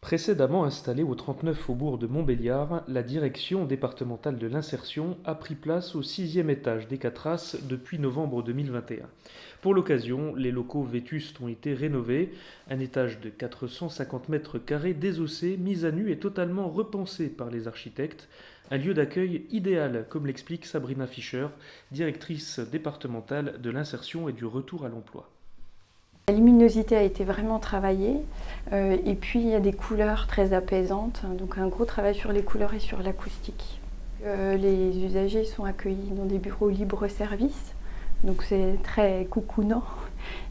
Précédemment installée au 39 faubourg de Montbéliard, la direction départementale de l'insertion a pris place au sixième étage des Catras depuis novembre 2021. Pour l'occasion, les locaux vétustes ont été rénovés, un étage de 450 mètres carrés désossé, mis à nu et totalement repensé par les architectes, un lieu d'accueil idéal, comme l'explique Sabrina Fischer, directrice départementale de l'insertion et du retour à l'emploi. La luminosité a été vraiment travaillée et puis il y a des couleurs très apaisantes, donc un gros travail sur les couleurs et sur l'acoustique. Les usagers sont accueillis dans des bureaux libre-service, donc c'est très coucounant.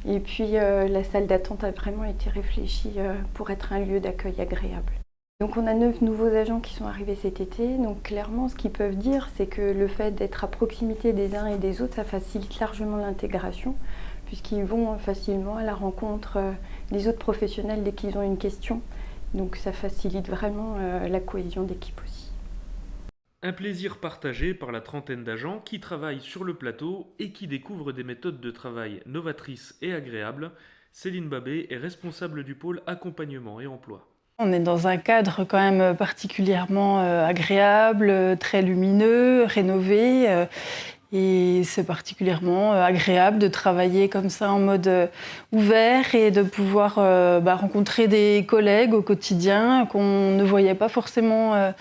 Et puis la salle d'attente a vraiment été réfléchie pour être un lieu d'accueil agréable. Donc on a 9 nouveaux agents qui sont arrivés cet été, donc clairement ce qu'ils peuvent dire c'est que le fait d'être à proximité des uns et des autres, ça facilite largement l'intégration, puisqu'ils vont facilement à la rencontre des autres professionnels dès qu'ils ont une question. Donc ça facilite vraiment la cohésion d'équipe aussi. Un plaisir partagé par la trentaine d'agents qui travaillent sur le plateau et qui découvrent des méthodes de travail novatrices et agréables. Céline Babé est responsable du pôle accompagnement et emploi. On est dans un cadre quand même particulièrement agréable, très lumineux, rénové. Et c'est particulièrement agréable de travailler comme ça en mode ouvert et de pouvoir rencontrer des collègues au quotidien qu'on ne voyait pas forcément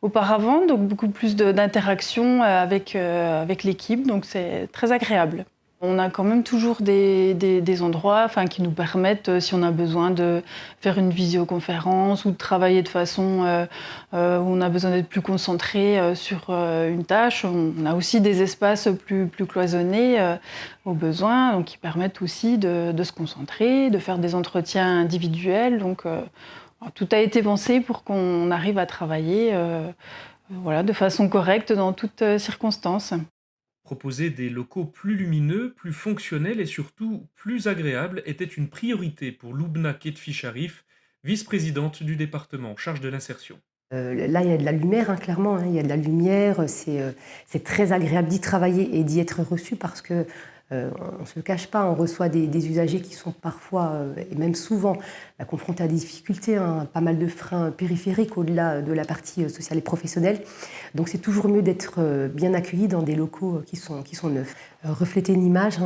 auparavant. Donc beaucoup plus d'interaction avec l'équipe, donc c'est très agréable. On a quand même toujours des endroits qui nous permettent, si on a besoin de faire une visioconférence ou de travailler de façon où on a besoin d'être plus concentré sur une tâche. On a aussi des espaces plus cloisonnés au besoin, donc qui permettent aussi de se concentrer, de faire des entretiens individuels. Donc tout a été pensé pour qu'on arrive à travailler de façon correcte dans toutes circonstances. Proposer des locaux plus lumineux, plus fonctionnels et surtout plus agréables était une priorité pour Loubna Ketfi-Sharif, vice-présidente du département en charge de l'insertion. Là, il y a de la lumière, hein, clairement, hein, il y a de la lumière, c'est très agréable d'y travailler et d'y être reçu parce que on ne se le cache pas, on reçoit des usagers qui sont parfois, et même souvent, confrontés à des difficultés, hein, pas mal de freins périphériques au-delà de la partie sociale et professionnelle. Donc c'est toujours mieux d'être bien accueilli dans des locaux qui sont neufs. Refléter une image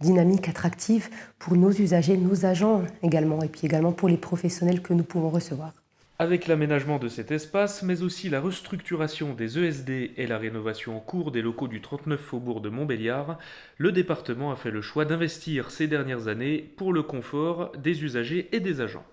dynamique, attractive pour nos usagers, nos agents également, et puis également pour les professionnels que nous pouvons recevoir. Avec l'aménagement de cet espace, mais aussi la restructuration des ESD et la rénovation en cours des locaux du 39 faubourg de Montbéliard, le département a fait le choix d'investir ces dernières années pour le confort des usagers et des agents.